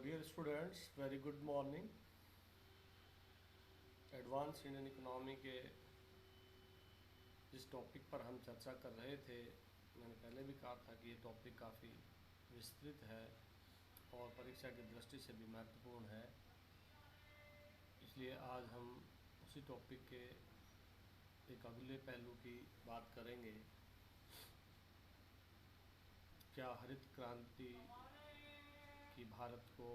Dear students, very good morning. Advance Indian economy के जिस topic पर हम चर्चा कर रहे थे, मैंने पहले भी कहा था कि ये टॉपिक काफ़ी विस्तृत है और परीक्षा की दृष्टि से भी महत्वपूर्ण है। इसलिए आज हम उसी टॉपिक के एक अगले पहलू की बात करेंगे। क्या हरित क्रांति की भारत को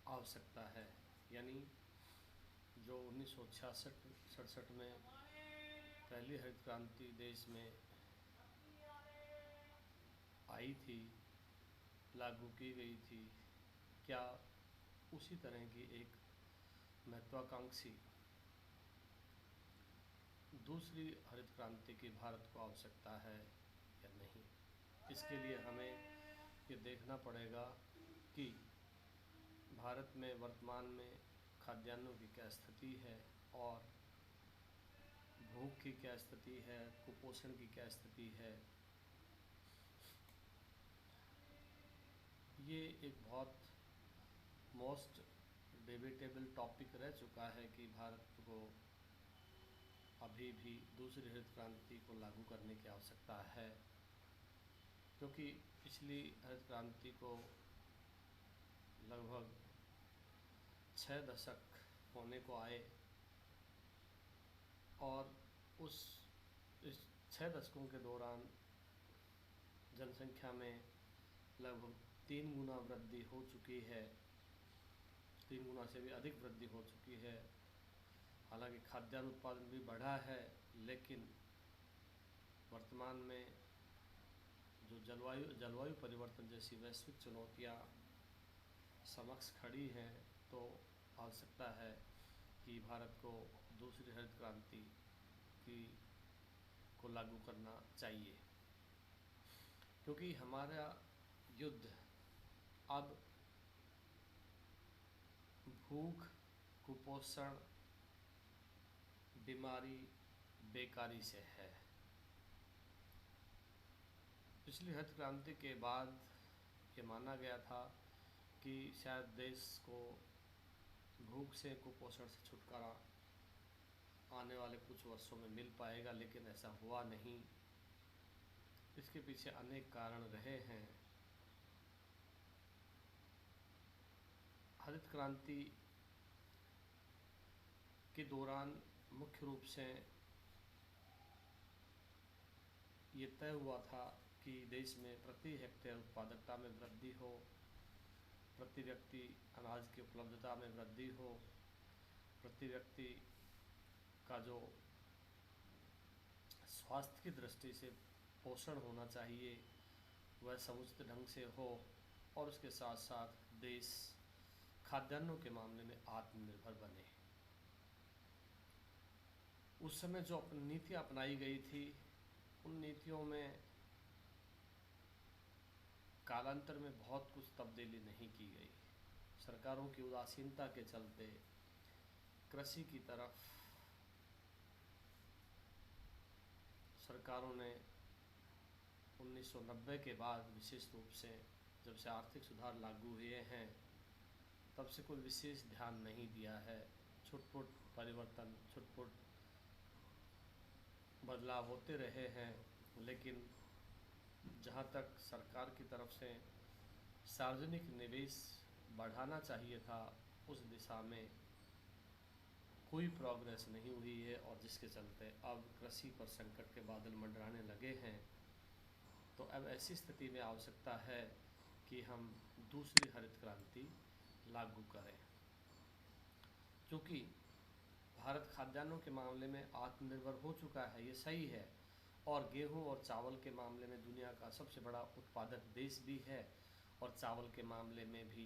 आवश्यकता है, यानी जो 1966-67 में पहली हरित क्रांति देश में आई थी, लागू की गई थी, क्या उसी तरह की एक महत्वाकांक्षी दूसरी हरित क्रांति की भारत को आवश्यकता है या नहीं। इसके लिए हमें ये देखना पड़ेगा कि भारत में वर्तमान में खाद्यान्नों की क्या स्थिति है और भूख की क्या स्थिति है, कुपोषण की क्या स्थिति है। ये एक बहुत मोस्ट डिबेटेबल टॉपिक रह चुका है कि भारत को अभी भी दूसरी हरित क्रांति को लागू करने की आवश्यकता है, क्योंकि पिछली हरित क्रांति को लगभग 6 दशक होने को आए और इस 6 दशकों के दौरान जनसंख्या में लगभग 3 गुना वृद्धि हो चुकी है, 3 गुना से भी अधिक वृद्धि हो चुकी है। हालांकि खाद्यान्न उत्पादन भी बढ़ा है, लेकिन वर्तमान में जो जलवायु परिवर्तन जैसी वैश्विक चुनौतियां समक्ष खड़ी हैं, तो आवश्यकता है कि भारत को दूसरी हरित क्रांति को लागू करना चाहिए, क्योंकि हमारा युद्ध अब भूख, कुपोषण, बीमारी, बेकारी से है। पिछली हरित क्रांति के बाद ये माना गया था कि शायद देश को भूख से, कुपोषण से छुटकारा आने वाले कुछ वर्षों में मिल पाएगा, लेकिन ऐसा हुआ नहीं। इसके पीछे अनेक कारण रहे हैं। हरित क्रांति के दौरान मुख्य रूप से ये तय हुआ था कि देश में प्रति हेक्टेयर उत्पादकता में वृद्धि हो, प्रति व्यक्ति अनाज की उपलब्धता में वृद्धि हो, प्रति व्यक्ति का जो स्वास्थ्य की दृष्टि से पोषण होना चाहिए वह समुचित ढंग से हो, और उसके साथ साथ देश खाद्यान्नों के मामले में आत्मनिर्भर बने। उस समय जो नीतियाँ अपनाई गई थी, उन नीतियों में कालांतर में बहुत कुछ तब्दीली नहीं की गई। सरकारों की उदासीनता के चलते कृषि की तरफ सरकारों ने 1990 के बाद विशेष रूप से जब से आर्थिक सुधार लागू हुए हैं, तब से कोई विशेष ध्यान नहीं दिया है। छुटपुट परिवर्तन, छुटपुट बदलाव होते रहे हैं, लेकिन जहाँ तक सरकार की तरफ से सार्वजनिक निवेश बढ़ाना चाहिए था, उस दिशा में कोई प्रोग्रेस नहीं हुई है, और जिसके चलते अब कृषि पर संकट के बादल मंडराने लगे हैं। तो अब ऐसी स्थिति में आवश्यकता है कि हम दूसरी हरित क्रांति लागू करें, क्योंकि भारत खाद्यान्नों के मामले में आत्मनिर्भर हो चुका है, ये सही है, और गेहूं और चावल के मामले में दुनिया का सबसे बड़ा उत्पादक देश भी है, और चावल के मामले में भी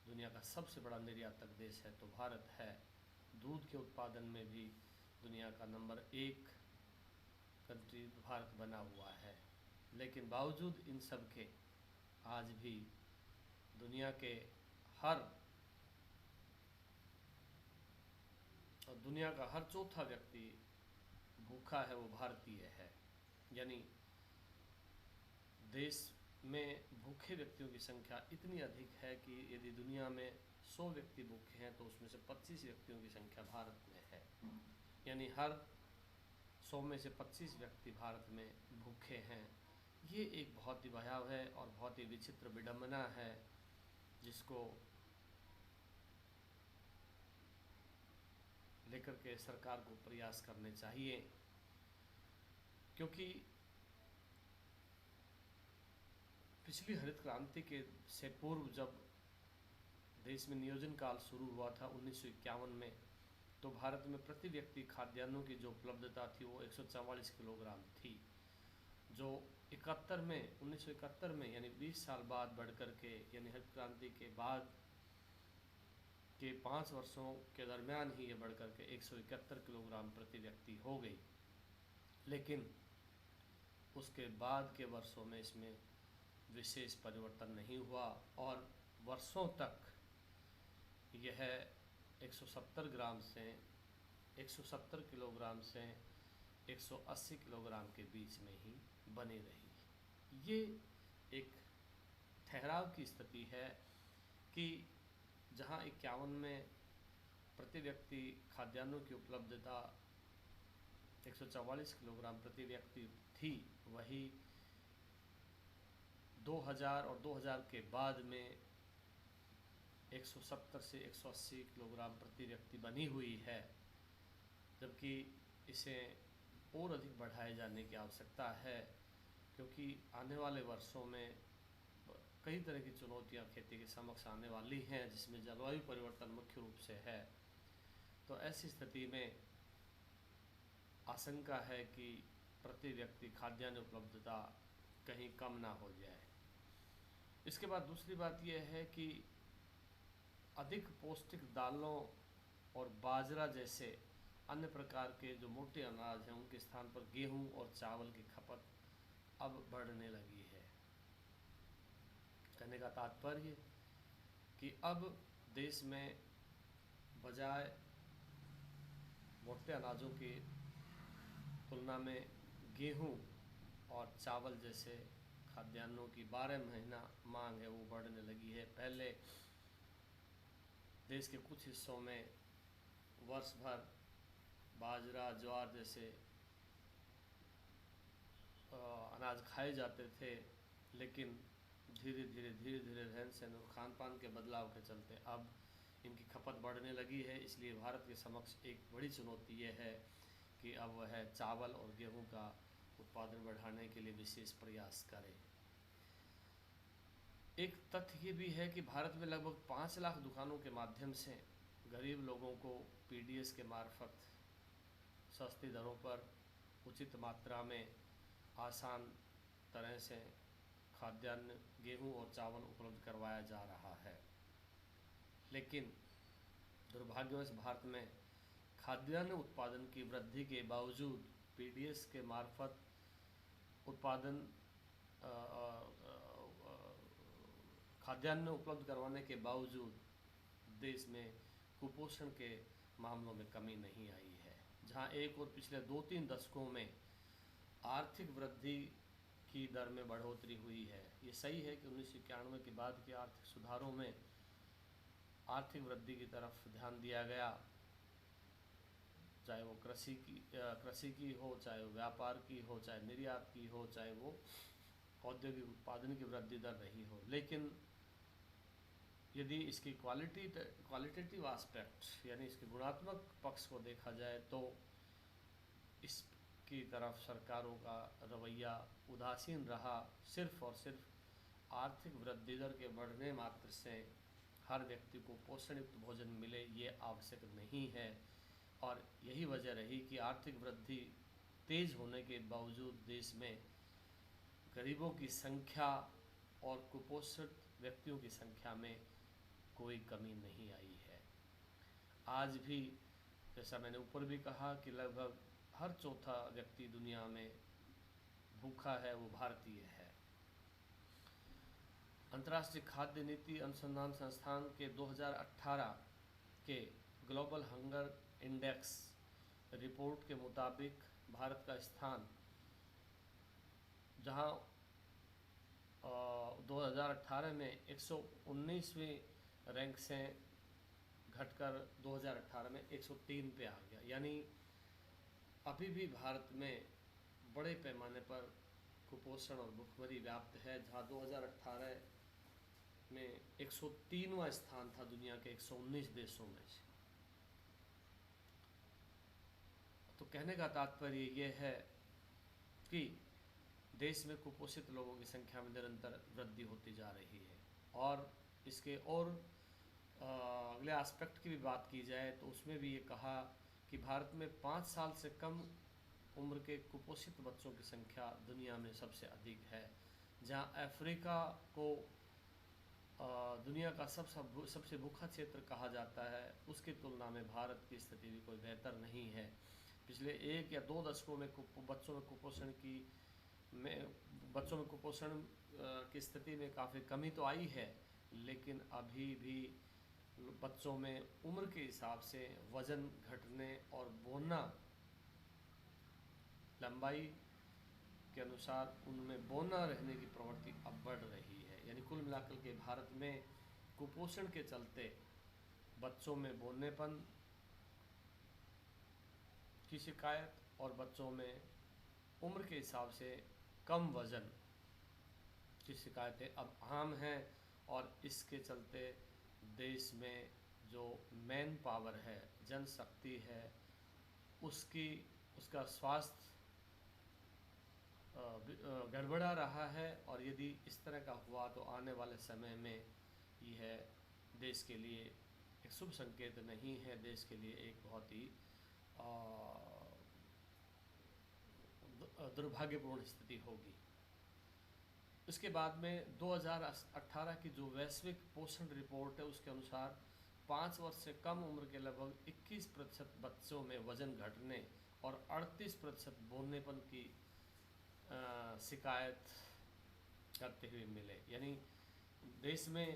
दुनिया का सबसे बड़ा निर्यातक देश है तो भारत है। दूध के उत्पादन में भी दुनिया का नंबर 1 कंट्री भारत बना हुआ है। लेकिन बावजूद इन सब के आज भी दुनिया का हर चौथा व्यक्ति भूखा है, वो भारतीय है। यानी देश में भूखे व्यक्तियों की संख्या इतनी अधिक है कि यदि दुनिया में 100 व्यक्ति भूखे हैं तो उसमें से 25 व्यक्तियों की संख्या भारत में है। यानी हर 100 में से 25 व्यक्ति भारत में भूखे हैं। ये एक बहुत ही भयावह है और बहुत ही विचित्र विडंबना है, जिसको लेकर के सरकार को प्रयास करने चाहिए। क्योंकि पिछली हरित क्रांति के से पूर्व जब देश में नियोजन काल शुरू हुआ था 1951 में, तो भारत में प्रति व्यक्ति खाद्यान्नों की जो उपलब्धता थी वो 144 किलोग्राम थी, जो 1971 में यानी 20 साल बाद बढ़ कर के, यानी हरित क्रांति के बाद के 5 वर्षों के दरमियान ही ये बढ़ कर के 171 किलोग्राम प्रति व्यक्ति हो गई। लेकिन उसके बाद के वर्षों में इसमें विशेष परिवर्तन नहीं हुआ और वर्षों तक यह 170 किलोग्राम से 180 किलोग्राम के बीच में ही बनी रही। ये एक ठहराव की स्थिति है कि जहां 51 में प्रति व्यक्ति खाद्यान्नों की उपलब्धता 144 किलोग्राम प्रति व्यक्ति थी, वही 2000 और 2000 के बाद में 170 से 180 किलोग्राम प्रति व्यक्ति बनी हुई है, जबकि इसे और अधिक बढ़ाए जाने की आवश्यकता है। क्योंकि आने वाले वर्षों में कई तरह की चुनौतियां खेती के समक्ष आने वाली हैं, जिसमें जलवायु परिवर्तन मुख्य रूप से है। तो ऐसी स्थिति में आशंका है कि प्रति व्यक्ति खाद्यान्न उपलब्धता कहीं कम ना हो जाए। इसके बाद दूसरी बात यह है कि अधिक पौष्टिक दालों और बाजरा जैसे अन्य प्रकार के जो मोटे अनाज हैं, उनके स्थान पर गेहूं और चावल की खपत अब बढ़ने लगी है। कहने का तात्पर्य कि अब देश में बजाय मोटे अनाजों की तुलना में गेहूं और चावल जैसे खाद्यान्नों की 12 महीना मांग है वो बढ़ने लगी है। पहले देश के कुछ हिस्सों में वर्ष भर बाजरा, ज्वार जैसे अनाज खाए जाते थे, लेकिन धीरे धीरे रहन सहन और खान पान के बदलाव के चलते अब इनकी खपत बढ़ने लगी है। इसलिए भारत के समक्ष एक बड़ी चुनौती ये है कि अब वह चावल और गेहूं का उत्पादन बढ़ाने के लिए विशेष प्रयास करे। एक तथ्य ये भी है कि भारत में लगभग 5 लाख दुकानों के माध्यम से गरीब लोगों को पीडीएस के मार्फत सस्ती दरों पर उचित मात्रा में आसान तरह से खाद्यान्न, गेहूं और चावल उपलब्ध करवाया जा रहा है। लेकिन दुर्भाग्यवश भारत में खाद्यान्न उत्पादन की वृद्धि के बावजूद पीडीएस के मार्फत उत्पादन खाद्यान्न उपलब्ध करवाने के बावजूद देश में कुपोषण के मामलों में कमी नहीं आई है। जहां एक और पिछले 2-3 दशकों में आर्थिक वृद्धि की दर में बढ़ोतरी हुई है। ये सही है कि 1991 के बाद के आर्थिक सुधारों में आर्थिक वृद्धि की तरफ ध्यान दिया गया, चाहे वो कृषि की हो, चाहे वो व्यापार की हो, चाहे निर्यात की हो, चाहे वो औद्योगिक उत्पादन की वृद्धि दर रही हो। लेकिन यदि इसकी क्वालिटेटिव एस्पेक्ट यानी इसके गुणात्मक पक्ष को देखा जाए तो इसकी तरफ सरकारों का रवैया उदासीन रहा। सिर्फ और सिर्फ आर्थिक वृद्धि दर के बढ़ने मात्र से हर व्यक्ति को पोषणयुक्त भोजन मिले ये आवश्यक नहीं है, और यही वजह रही कि आर्थिक वृद्धि तेज होने के बावजूद देश में गरीबों की संख्या और कुपोषित व्यक्तियों की संख्या में कोई कमी नहीं आई है। आज भी जैसा मैंने ऊपर भी कहा कि लगभग हर चौथा व्यक्ति दुनिया में भूखा है, वो भारतीय है। अंतर्राष्ट्रीय खाद्य नीति अनुसंधान संस्थान के 2018 के ग्लोबल हंगर इंडेक्स रिपोर्ट के मुताबिक भारत का स्थान, जहां 2018 में 119वीं रैंक से घटकर 2018 में 103 पे आ गया। यानी अभी भी भारत में बड़े पैमाने पर कुपोषण और भुखमरी व्याप्त है, जहाँ 2018 में 103वां स्थान था दुनिया के 119 देशों में से। तो कहने का तात्पर्य ये है कि देश में कुपोषित लोगों की संख्या में निरंतर वृद्धि होती जा रही है। और इसके और अगले एस्पेक्ट की भी बात की जाए तो उसमें भी ये कहा कि भारत में 5 साल से कम उम्र के कुपोषित बच्चों की संख्या दुनिया में सबसे अधिक है, जहां अफ्रीका को दुनिया का सबसे भूखा क्षेत्र कहा जाता है, उसकी तुलना में भारत की स्थिति भी कोई बेहतर नहीं है। पिछले 1 या 2 दशकों में बच्चों में कुपोषण की स्थिति में काफ़ी कमी तो आई है, लेकिन अभी भी बच्चों में उम्र के हिसाब से वज़न घटने और बोना लंबाई के अनुसार उनमें बोना रहने की प्रवृत्ति अब बढ़ रही है। यानी कुल मिलाकर के भारत में कुपोषण के चलते बच्चों में बोनेपन की शिकायत और बच्चों में उम्र के हिसाब से कम वज़न की शिकायतें अब आम हैं। और इसके चलते देश में जो मैन पावर है, जनशक्ति है, उसका स्वास्थ्य गड़बड़ा रहा है। और यदि इस तरह का हुआ तो आने वाले समय में यह देश के लिए एक शुभ संकेत नहीं है, देश के लिए एक बहुत ही दुर्भाग्यपूर्ण स्थिति होगी। इसके बाद में 2018 की जो वैश्विक पोषण रिपोर्ट है उसके अनुसार 5 वर्ष से कम उम्र के लगभग 21% बच्चों में वजन घटने और 38% बोलनेपन की शिकायत करते हुए मिले। यानी देश में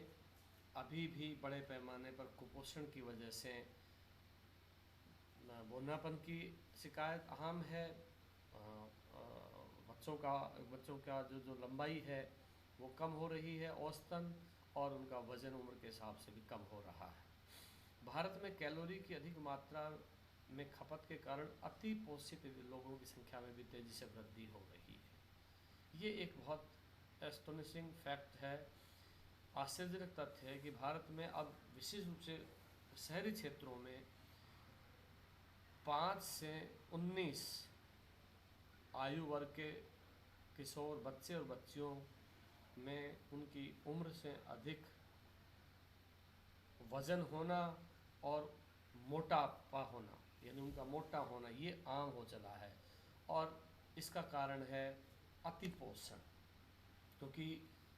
अभी भी बड़े पैमाने पर कुपोषण की वजह से बोनापन की शिकायत अहम है। बच्चों का जो लंबाई है वो कम हो रही है औसतन, और उनका वज़न उम्र के हिसाब से भी कम हो रहा है। भारत में कैलोरी की अधिक मात्रा में खपत के कारण अति पोषित लोगों की संख्या में भी तेज़ी से वृद्धि हो रही है। ये एक बहुत एस्टोनिशिंग फैक्ट है, आश्चर्यजनक तथ्य है कि भारत में अब विशेष रूप से शहरी क्षेत्रों में 5 से 19 आयु वर्ग के किशोर बच्चे और बच्चियों में उनकी उम्र से अधिक वज़न होना और मोटापा होना, यानी उनका मोटा होना, ये आम हो चला है। और इसका कारण है अतिपोषण, क्योंकि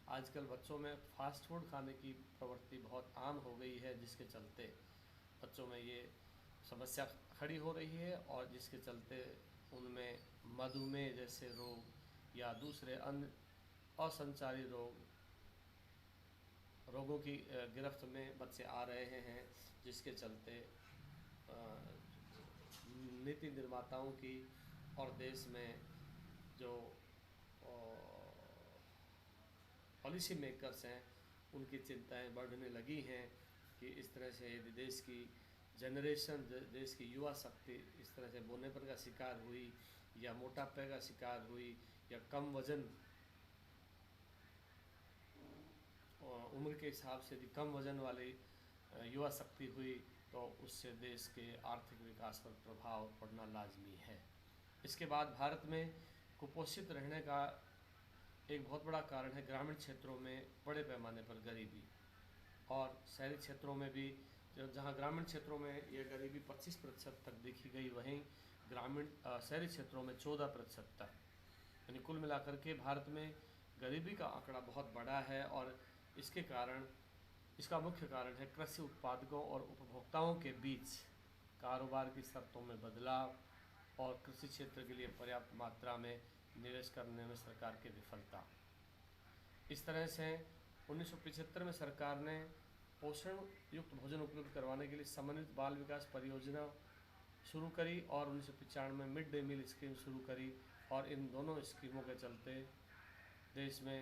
आजकल बच्चों में फास्ट फूड खाने की प्रवृत्ति बहुत आम हो गई है, जिसके चलते बच्चों में ये समस्या खड़ी हो रही है और जिसके चलते उनमें मधुमेह जैसे रोग या दूसरे अन्य असंचारी रोगों की गिरफ्त में बच्चे आ रहे हैं, जिसके चलते नीति निर्माताओं की और देश में जो पॉलिसी मेकर्स हैं उनकी चिंताएं बढ़ने लगी हैं कि इस तरह से यदि देश की जनरेशन, देश की युवा शक्ति इस तरह से बोनेपन का शिकार हुई या मोटापे का शिकार हुई या कम वजन उम्र के हिसाब से यदि कम वजन वाली युवा शक्ति हुई तो उससे देश के आर्थिक विकास पर प्रभाव पड़ना लाजमी है। इसके बाद भारत में कुपोषित रहने का एक बहुत बड़ा कारण है ग्रामीण क्षेत्रों में बड़े पैमाने पर गरीबी, और शहरी क्षेत्रों में भी जहां ग्रामीण क्षेत्रों में यह गरीबी 25% तक देखी गई, वहीं शहरी क्षेत्रों में 14% तक। यानी कुल मिलाकर के भारत में गरीबी का आंकड़ा बहुत बड़ा है। और इसका मुख्य कारण है कृषि उत्पादकों और उपभोक्ताओं के बीच कारोबार की शर्तों में बदलाव और कृषि क्षेत्र के लिए पर्याप्त मात्रा में निवेश करने में सरकार की विफलता। इस तरह से 1975 में सरकार ने पोषण युक्त भोजन उपलब्ध करवाने के लिए समन्वित बाल विकास परियोजना शुरू करी और 1995 में मिड डे मील स्कीम शुरू करी। और इन दोनों स्कीमों के चलते देश में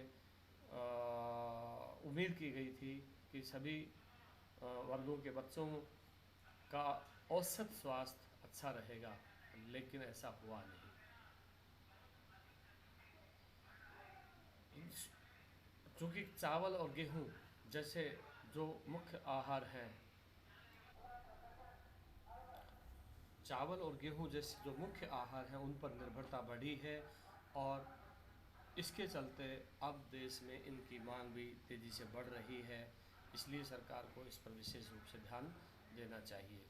उम्मीद की गई थी कि सभी वर्गों के बच्चों का औसत स्वास्थ्य अच्छा रहेगा, लेकिन ऐसा हुआ नहीं। चूँकि चावल और गेहूँ जैसे जो मुख्य आहार हैं, चावल और गेहूँ जैसे जो मुख्य आहार हैं, उन पर निर्भरता बढ़ी है और इसके चलते अब देश में इनकी मांग भी तेज़ी से बढ़ रही है। इसलिए सरकार को इस पर विशेष रूप से ध्यान देना चाहिए।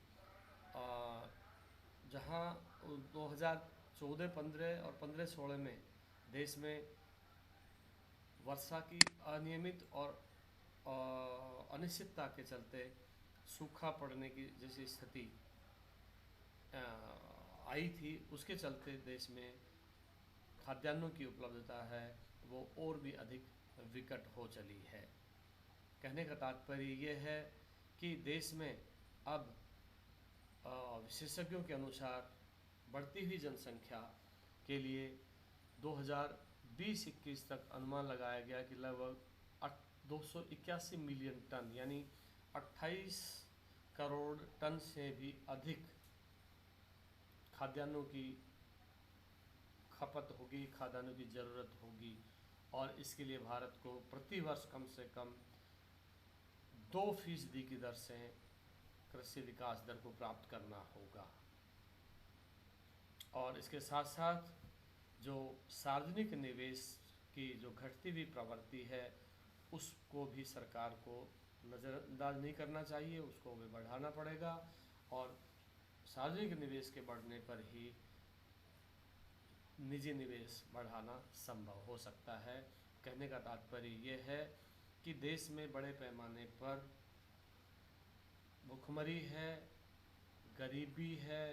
जहाँ 2014-15 और 15-16 में देश में वर्षा की अनियमित और अनिश्चितता के चलते सूखा पड़ने की जैसी स्थिति आई थी, उसके चलते देश में खाद्यान्नों की उपलब्धता है वो और भी अधिक विकट हो चली है। कहने का तात्पर्य ये है कि देश में अब विशेषज्ञों के अनुसार बढ़ती हुई जनसंख्या के लिए 2020-21 तक अनुमान लगाया गया कि लगभग 281 मिलियन टन यानी 28 करोड़ टन से भी अधिक खाद्यान्नों की खपत होगी, खाद्यान्नों की ज़रूरत होगी और इसके लिए भारत को प्रति वर्ष कम से कम 2% की दर से कृषि विकास दर को प्राप्त करना होगा। और इसके साथ साथ जो सार्वजनिक निवेश की जो घटती हुई प्रवृत्ति है, उसको भी सरकार को नज़रअंदाज नहीं करना चाहिए, उसको भी बढ़ाना पड़ेगा और सार्वजनिक निवेश के बढ़ने पर ही निजी निवेश बढ़ाना संभव हो सकता है। कहने का तात्पर्य ये है कि देश में बड़े पैमाने पर भुखमरी है, गरीबी है,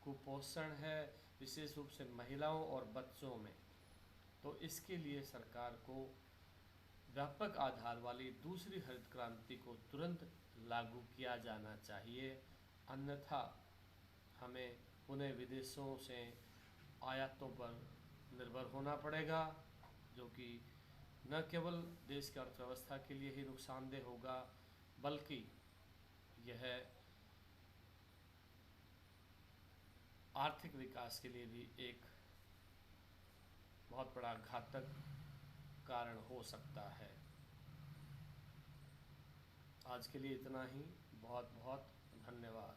कुपोषण है, विशेष रूप से महिलाओं और बच्चों में। तो इसके लिए सरकार को व्यापक आधार वाली दूसरी हरित क्रांति को तुरंत लागू किया जाना चाहिए, अन्यथा हमें उन्हें विदेशों से आयातों पर निर्भर होना पड़ेगा, जो कि न केवल देश की अर्थव्यवस्था के लिए ही नुकसानदेह होगा, बल्कि यह आर्थिक विकास के लिए भी एक बहुत बड़ा घातक कारण हो सकता है। आज के लिए इतना ही। बहुत बहुत धन्यवाद।